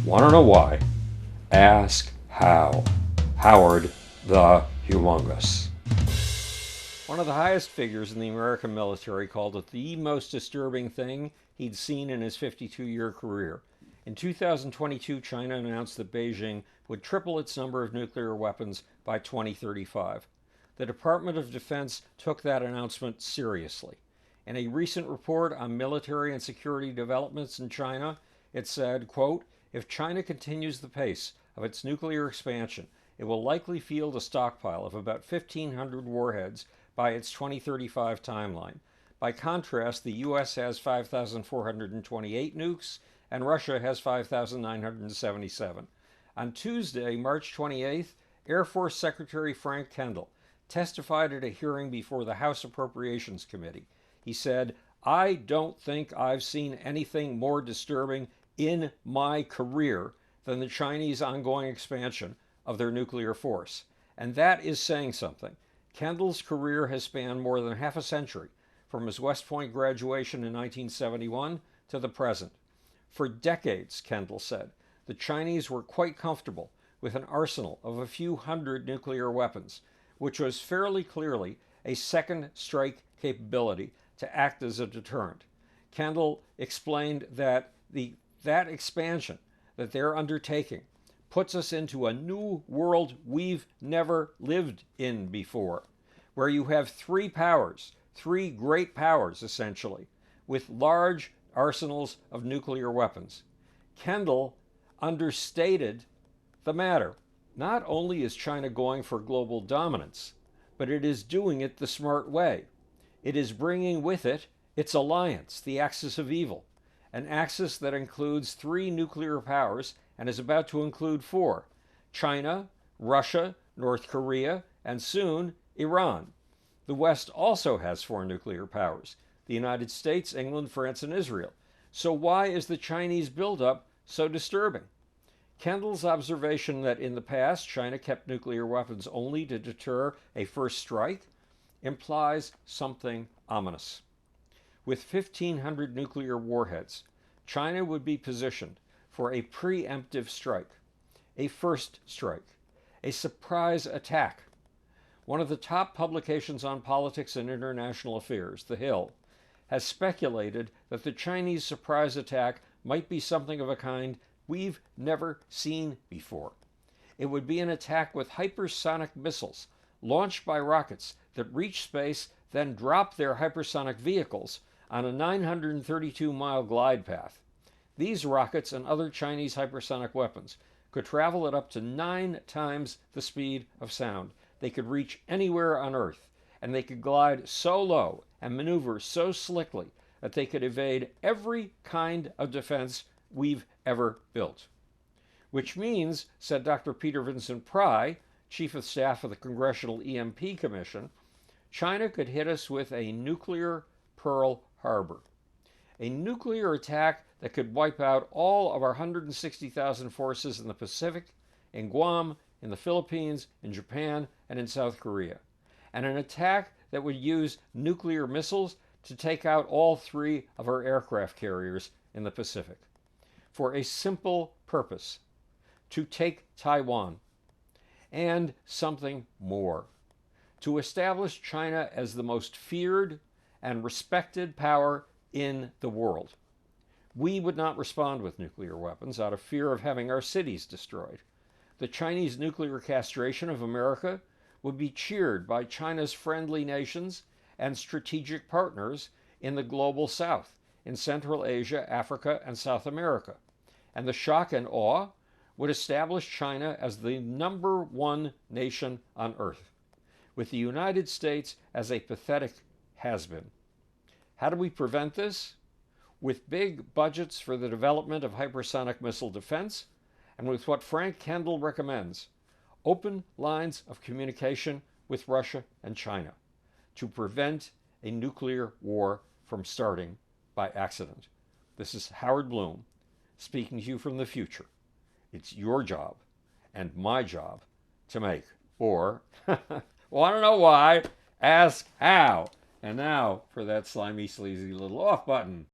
Want to know why? Ask how. Howard the Humongous. One of the highest figures in the American military called it the most disturbing thing he'd seen in his 52-year career. In 2022, China announced that Beijing would triple its number of nuclear weapons by 2035. The Department of Defense took that announcement seriously. In a recent report on military and security developments in China, it said, quote, "If China continues the pace of its nuclear expansion, it will likely field a stockpile of about 1,500 warheads by its 2035 timeline. By contrast, the US has 5,428 nukes and Russia has 5,977. On Tuesday, March 28th, Air Force Secretary Frank Kendall testified at a hearing before the House Appropriations Committee. He said, "I don't think I've seen anything more disturbing in my career than the Chinese ongoing expansion of their nuclear force." And that is saying something. Kendall's career has spanned more than half a century, from his West Point graduation in 1971 to the present. For decades, Kendall said, the Chinese were quite comfortable with an arsenal of a few hundred nuclear weapons, which was fairly clearly a second strike capability to act as a deterrent. Kendall explained that that expansion that they're undertaking puts us into a new world we've never lived in before, where you have three powers, three great powers essentially, with large arsenals of nuclear weapons. Kendall understated the matter. Not only is China going for global dominance, but it is doing it the smart way. It is bringing with it its alliance, the axis of evil, an axis that includes three nuclear powers and is about to include four: China, Russia, North Korea, and soon Iran. The West also has four nuclear powers: the United States, England, France, and Israel. So why is the Chinese buildup so disturbing? Kendall's observation that in the past China kept nuclear weapons only to deter a first strike implies something ominous. With 1,500 nuclear warheads, China would be positioned for a preemptive strike, a first strike, a surprise attack. One of the top publications on politics and international affairs, The Hill, has speculated that the Chinese surprise attack might be something of a kind we've never seen before. It would be an attack with hypersonic missiles launched by rockets that reach space, then drop their hypersonic vehicles on a 932-mile glide path. These rockets and other Chinese hypersonic weapons could travel at up to 9 times the speed of sound. They could reach anywhere on Earth, and they could glide so low and maneuver so slickly that they could evade every kind of defense we've ever built. Which means, said Dr. Peter Vincent Pry, Chief of Staff of the Congressional EMP Commission, China could hit us with a nuclear Pearl Harbor. A nuclear attack that could wipe out all of our 160,000 forces in the Pacific, in Guam, in the Philippines, in Japan, and in South Korea. And an attack that would use nuclear missiles to take out all three of our aircraft carriers in the Pacific. For a simple purpose: to take Taiwan. And something more: to establish China as the most feared and respected power in the world. We would not respond with nuclear weapons out of fear of having our cities destroyed. The Chinese nuclear castration of America would be cheered by China's friendly nations and strategic partners in the global south, in Central Asia, Africa, and South America. And the shock and awe would establish China as the #1 nation on Earth, with the United States as a pathetic has-been. How do we prevent this? With big budgets for the development of hypersonic missile defense, and with what Frank Kendall recommends: open lines of communication with Russia and China to prevent a nuclear war from starting by accident. This is Howard Bloom speaking to you from the future. It's your job and my job to make, or want to know why? Ask how. And now for that slimy, sleazy little off button.